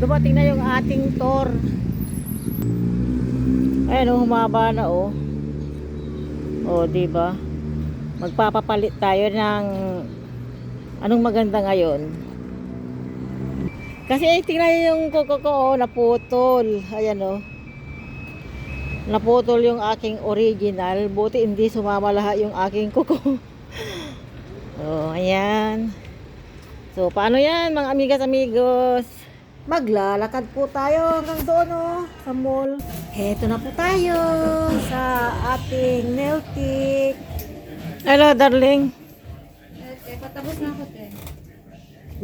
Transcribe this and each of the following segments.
dumating na yung ating tour. Ayan oh, humaba na oh. Oh, di ba? Magpapapalit tayo ng anong maganda ngayon. Kasi tingnan yung kuko ko oh, naputol. Ayan oh. Naputol yung aking original. Buti hindi sumama lahat yung aking kuko. Oh, ayan. So, paano yan mga amigas amigos? Maglalakad po tayo hanggang doon oh, sa mall. Heto na po tayo sa ating nail tip. Hello darling. Patapos na ako, te.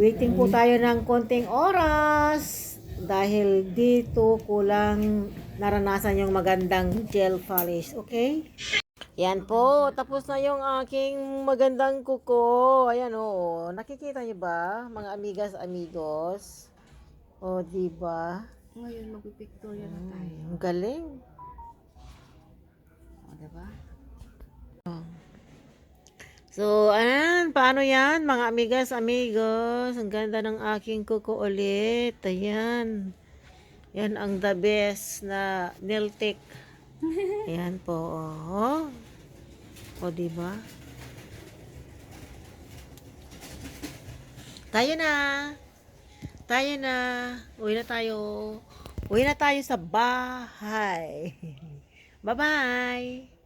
Waiting po tayo ng konting oras. Dahil dito kulang naranasan yung magandang gel polish. Okay? Yan po. Tapos na yung aking magandang kuko. Ayan o. Nakikita niyo ba mga amigas amigos? O, diba? Ngayon, magpipictoria na tayo. Ang galing. O, diba? So, ayan. Paano yan, mga amigas, amigos? Ang ganda ng aking kuko ulit. Ayan. Yan ang the best na nail tech. Ayan po. Oh. O, diba? Tayo na. Tayo na. Uwi na tayo. Uwi na tayo sa bahay. Bye-bye.